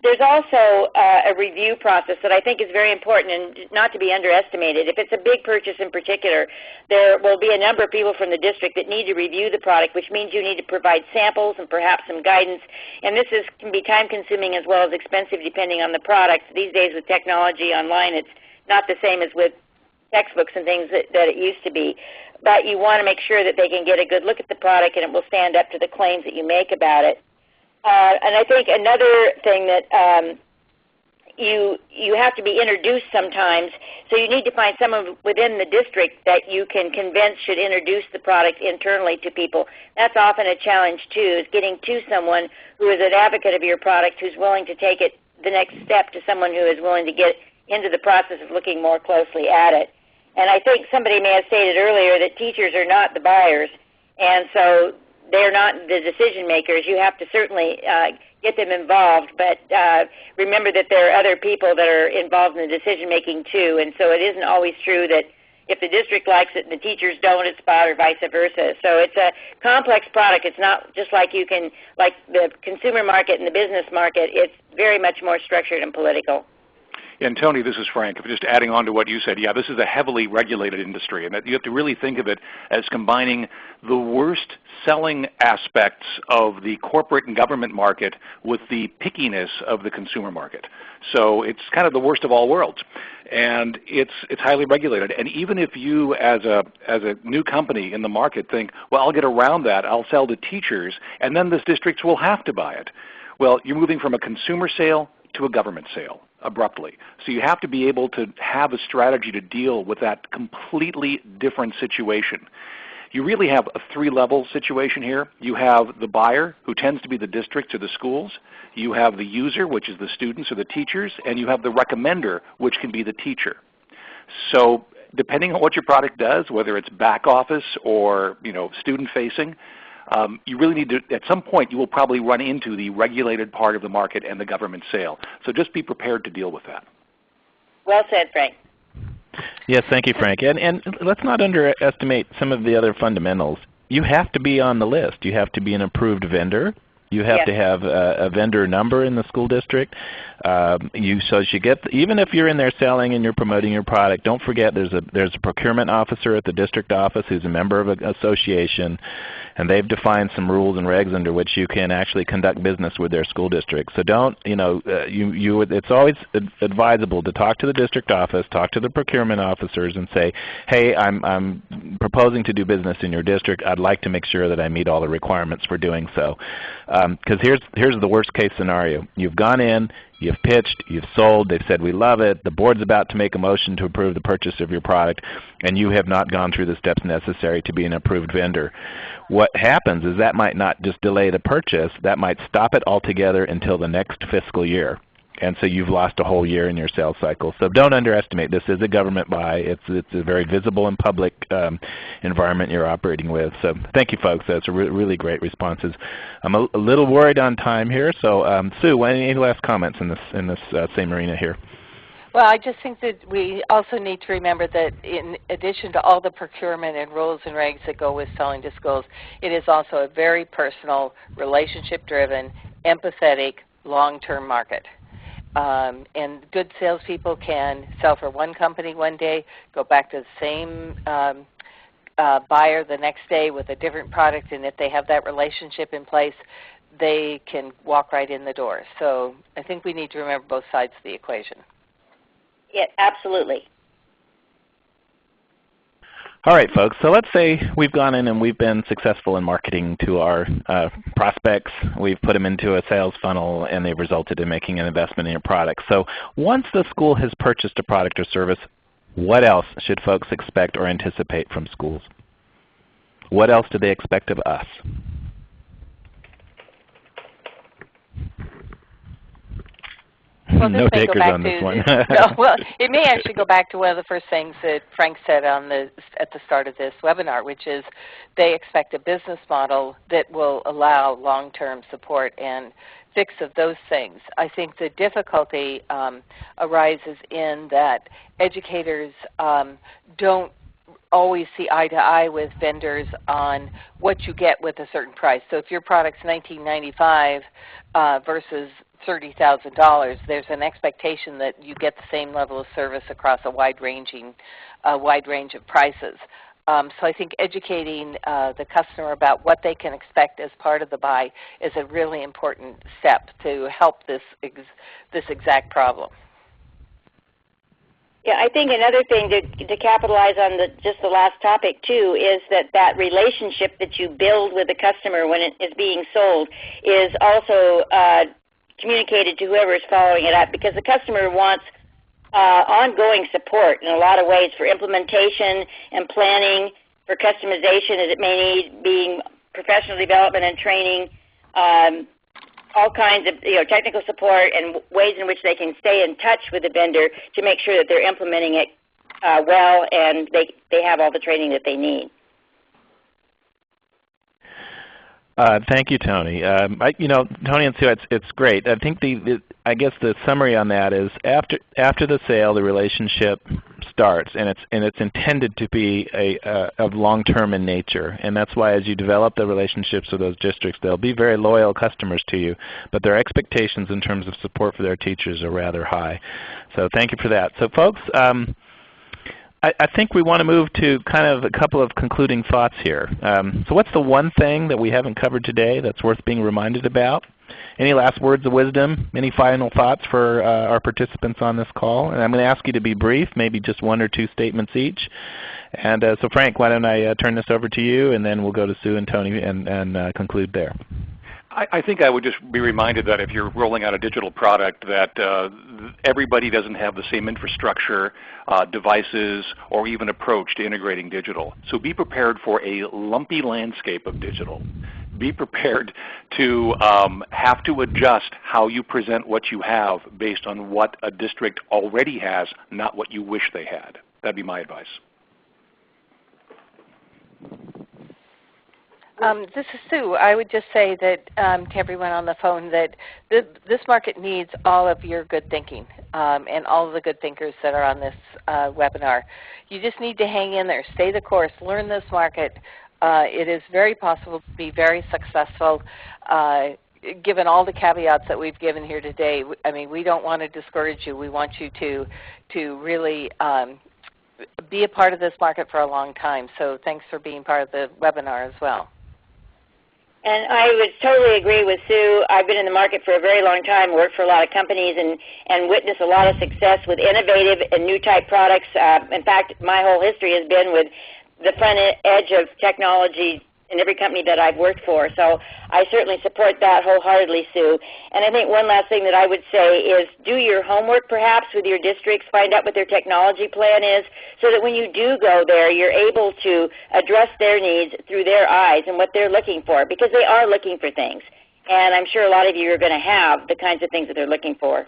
There's also a review process that I think is very important and not to be underestimated. If it's a big purchase in particular, there will be a number of people from the district that need to review the product, which means you need to provide samples and perhaps some guidance. And this can be time-consuming as well as expensive depending on the product. These days with technology online, it's not the same as with textbooks and things that it used to be. But you want to make sure that they can get a good look at the product and it will stand up to the claims that you make about it. And I think another thing that you have to be introduced sometimes. So you need to find someone within the district that you can convince should introduce the product internally to people. That's often a challenge too, is getting to someone who is an advocate of your product, who's willing to take it the next step to someone who is willing to get into the process of looking more closely at it. And I think somebody may have stated earlier that teachers are not the buyers, and so they're not the decision makers. You have to certainly get them involved, but remember that there are other people that are involved in the decision making too, and so it isn't always true that if the district likes it and the teachers don't, it's bought, or vice versa. So it's a complex product. It's not just like you can, like the consumer market and the business market. It's very much more structured and political. And Tony, this is Frank. Just adding on to what you said, yeah, this is a heavily regulated industry, and that you have to really think of it as combining the worst selling aspects of the corporate and government market with the pickiness of the consumer market. So it's kind of the worst of all worlds, and it's highly regulated. And even if you, as a new company in the market, think, well, I'll get around that, I'll sell to teachers, and then the districts will have to buy it. Well, you're moving from a consumer sale to a government sale abruptly. So you have to be able to have a strategy to deal with that completely different situation. You really have a three-level situation here. You have the buyer, who tends to be the districts or the schools. You have the user, which is the students or the teachers, and you have the recommender, which can be the teacher. So depending on what your product does, whether it's back office or student-facing, you really need to, at some point, you will probably run into the regulated part of the market and the government sale. So just be prepared to deal with that. Well said, Frank. Yes, thank you, Frank. And let's not underestimate some of the other fundamentals. You have to be on the list. You have to be an approved vendor. You have to have a vendor number in the school district. Even if you're in there selling and you're promoting your product, don't forget there's a procurement officer at the district office who's a member of an association, and they've defined some rules and regs under which you can actually conduct business with their school district. So it's always advisable to talk to the district office, talk to the procurement officers, and say, hey, I'm proposing to do business in your district. I'd like to make sure that I meet all the requirements for doing so. Because here's the worst case scenario. You've gone in, you've pitched, you've sold, they've said we love it, the board's about to make a motion to approve the purchase of your product, and you have not gone through the steps necessary to be an approved vendor. What happens is that might not just delay the purchase, that might stop it altogether until the next fiscal year. And so you've lost a whole year in your sales cycle. So don't underestimate. This is a government buy. It's a very visible and public environment you're operating with. So thank you, folks. That's really great responses. I'm a little worried on time here. So Sue, any last comments in this same arena here? Well, I just think that we also need to remember that in addition to all the procurement and rules and regs that go with selling to schools, it is also a very personal, relationship-driven, empathetic, long-term market. And good salespeople can sell for one company one day, go back to the same buyer the next day with a different product, and if they have that relationship in place, they can walk right in the door. So I think we need to remember both sides of the equation. Yeah, absolutely. All right, folks, so let's say we've gone in and we've been successful in marketing to our prospects. We've put them into a sales funnel, and they've resulted in making an investment in your product. So once the school has purchased a product or service, what else should folks expect or anticipate from schools? What else do they expect of us? Well, no takers on this one. No, well, it may actually go back to one of the first things that Frank said at the start of this webinar, which is they expect a business model that will allow long-term support and fix of those things. I think the difficulty arises in that educators don't always see eye to eye with vendors on what you get with a certain price. So if your product's $19.95 versus $30,000, there's an expectation that you get the same level of service across a wide range of prices. So I think educating the customer about what they can expect as part of the buy is a really important step to help this exact problem. Yeah, I think another thing to capitalize on just the last topic too is that relationship that you build with the customer when it is being sold is also communicated to whoever is following it up, because the customer wants ongoing support in a lot of ways for implementation and planning, for customization as it may need, being professional development and training, all kinds of technical support and ways in which they can stay in touch with the vendor to make sure that they're implementing it well and they have all the training that they need. Thank you, Tony. Tony and Sue, it's great. I think I guess the summary on that is after the sale, the relationship starts, and it's intended to be of long-term in nature. And that's why as you develop the relationships with those districts, they'll be very loyal customers to you, but their expectations in terms of support for their teachers are rather high. So thank you for that. So folks, I think we want to move to kind of a couple of concluding thoughts here. So what's the one thing that we haven't covered today that's worth being reminded about? Any last words of wisdom? Any final thoughts for our participants on this call? And I'm going to ask you to be brief, maybe just one or two statements each. And so Frank, why don't I turn this over to you, and then we'll go to Sue and Tony and conclude there. I think I would just be reminded that if you're rolling out a digital product that everybody doesn't have the same infrastructure, devices, or even approach to integrating digital. So be prepared for a lumpy landscape of digital. Be prepared to have to adjust how you present what you have based on what a district already has, not what you wish they had. That'd be my advice. This is Sue. I would just say that to everyone on the phone that this market needs all of your good thinking and all of the good thinkers that are on this webinar. You just need to hang in there, stay the course, learn this market. It is very possible to be very successful given all the caveats that we've given here today. I mean, we don't want to discourage you. We want you to really be a part of this market for a long time. So thanks for being part of the webinar as well. And I would totally agree with Sue. I've been in the market for a very long time, worked for a lot of companies, and witnessed a lot of success with innovative and new type products. In fact, my whole history has been with the front edge of technology in every company that I've worked for. So I certainly support that wholeheartedly, Sue. And I think one last thing that I would say is do your homework perhaps with your districts, find out what their technology plan is, so that when you do go there, you're able to address their needs through their eyes and what they're looking for, because they are looking for things. And I'm sure a lot of you are going to have the kinds of things that they're looking for.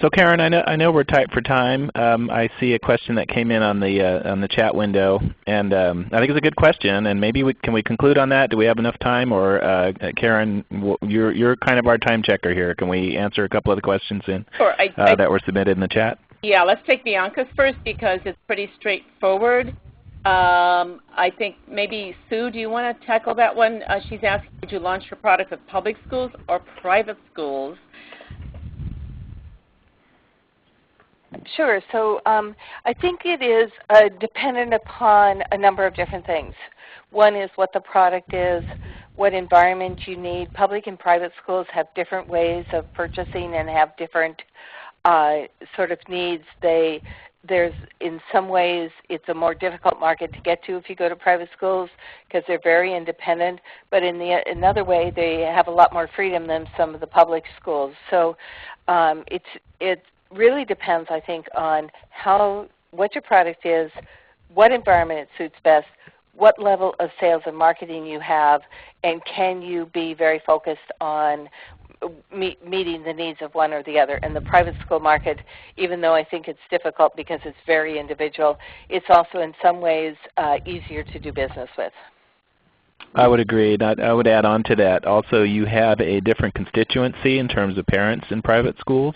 So Karen, I know we're tight for time. I see a question that came in on the chat window, and I think it's a good question. And maybe can we conclude on that? Do we have enough time, or Karen, you're kind of our time checker here. Can we answer a couple of the questions Sure, that were submitted in the chat? Yeah, let's take Bianca's first because it's pretty straightforward. I think maybe Sue, do you want to tackle that one? She's asking, would you launch your product with public schools or private schools? Sure. So I think it is dependent upon a number of different things. One is what the product is, what environment you need. Public and private schools have different ways of purchasing and have different sort of needs. There's in some ways it's a more difficult market to get to if you go to private schools because they're very independent. But in another way, they have a lot more freedom than some of the public schools. So it really depends, I think, on what your product is, what environment it suits best, what level of sales and marketing you have, and can you be very focused on meeting the needs of one or the other. And the private school market, even though I think it's difficult because it's very individual, it's also in some ways easier to do business with. I would agree. I would add on to that. Also, you have a different constituency in terms of parents in private schools.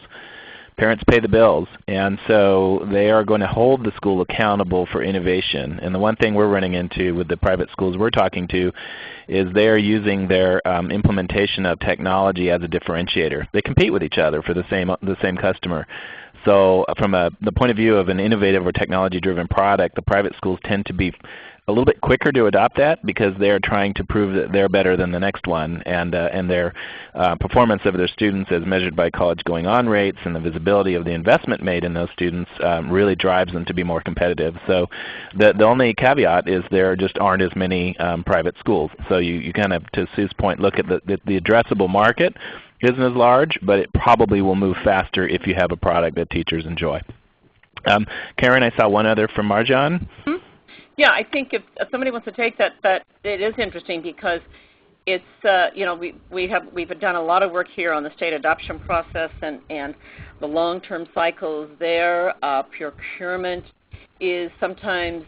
Parents pay the bills, and so they are going to hold the school accountable for innovation. And the one thing we're running into with the private schools we're talking to is they're using their implementation of technology as a differentiator. They compete with each other for the same customer. So from the point of view of an innovative or technology-driven product, the private schools tend to be a little bit quicker to adopt that because they're trying to prove that they're better than the next one, and their performance of their students as measured by college going on rates and the visibility of the investment made in those students really drives them to be more competitive. So the only caveat is there just aren't as many private schools. So you kind of, to Sue's point, look at the addressable market isn't as large, but it probably will move faster if you have a product that teachers enjoy. Karen, I saw one other from Marjan. Yeah, I think if somebody wants to take that, it is interesting because it's we've done a lot of work here on the state adoption process and the long-term cycles there. Procurement is sometimes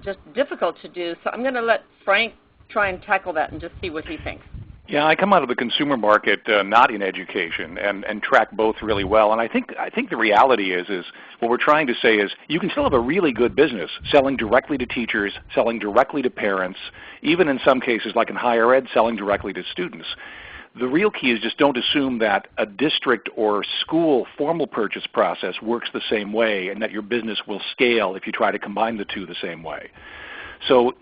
just difficult to do. So I'm going to let Frank try and tackle that and just see what he thinks. Yeah, I come out of the consumer market, not in education, and track both really well. And I think the reality is what we're trying to say is you can still have a really good business selling directly to teachers, selling directly to parents, even in some cases like in higher ed, selling directly to students. The real key is just don't assume that a district or school formal purchase process works the same way and that your business will scale if you try to combine the two the same way. So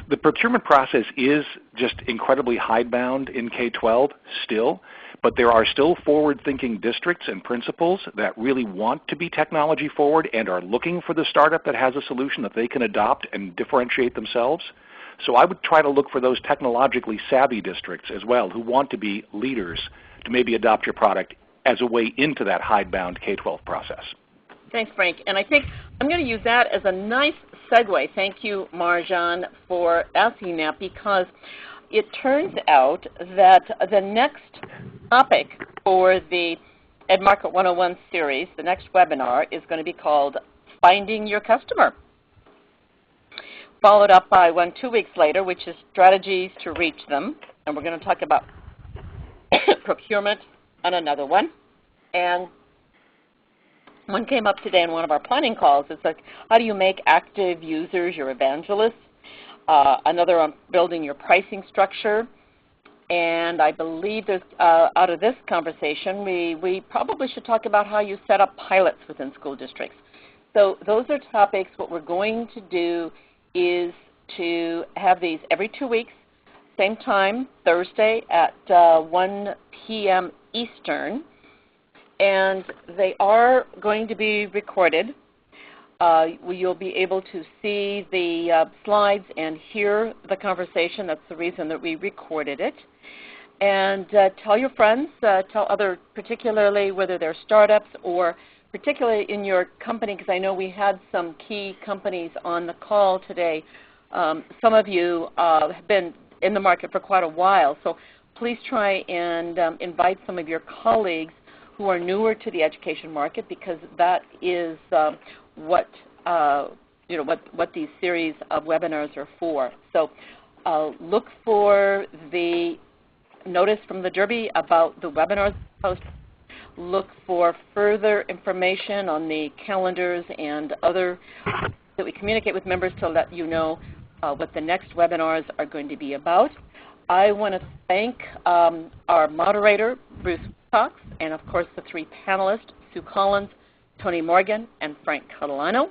the procurement process is just incredibly hidebound in K-12 still, but there are still forward-thinking districts and principals that really want to be technology forward and are looking for the startup that has a solution that they can adopt and differentiate themselves. So I would try to look for those technologically savvy districts as well who want to be leaders to maybe adopt your product as a way into that hidebound K-12 process. Thanks, Frank. And I think I'm going to use that as a nice segue. Thank you, Marjan, for asking that, because it turns out that the next topic for the EdMarket 101 series, the next webinar, is going to be called Finding Your Customer, followed up by one 2 weeks later, which is Strategies to Reach Them. And we're going to talk about procurement on another one. And one came up today in one of our planning calls. It's like, how do you make active users your evangelists? Another on building your pricing structure. And I believe there's, out of this conversation, we probably should talk about how you set up pilots within school districts. So those are topics. What we're going to do is to have these every 2 weeks, same time, Thursday at 1 p.m. Eastern. And they are going to be recorded. You'll be able to see the slides and hear the conversation. That's the reason that we recorded it. And tell your friends, tell other, particularly whether they're startups or particularly in your company, because I know we had some key companies on the call today. Some of you have been in the market for quite a while, so please try and invite some of your colleagues who are newer to the education market, because that is what these series of webinars are for. So look for the notice from the Derby about the webinars post. Look for further information on the calendars and other that we communicate with members to let you know what the next webinars are going to be about. I want to thank our moderator, Bruce Cox, and of course the three panelists, Sue Collins, Tony Morgan, and Frank Catalano.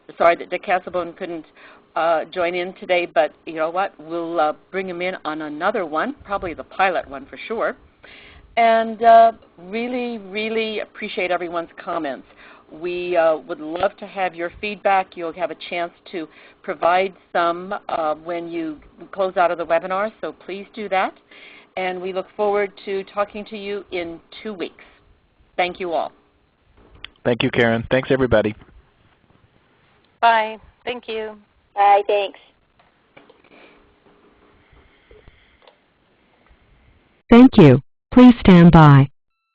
We're sorry that Dick Casabone couldn't join in today, but you know what? We'll bring him in on another one, probably the pilot one for sure. And really, really appreciate everyone's comments. We would love to have your feedback. You'll have a chance to provide some when you close out of the webinar, so please do that. And we look forward to talking to you in 2 weeks. Thank you all. Thank you, Karen. Thanks, everybody. Bye. Thank you. Bye, thanks. Thank you. Please stand by.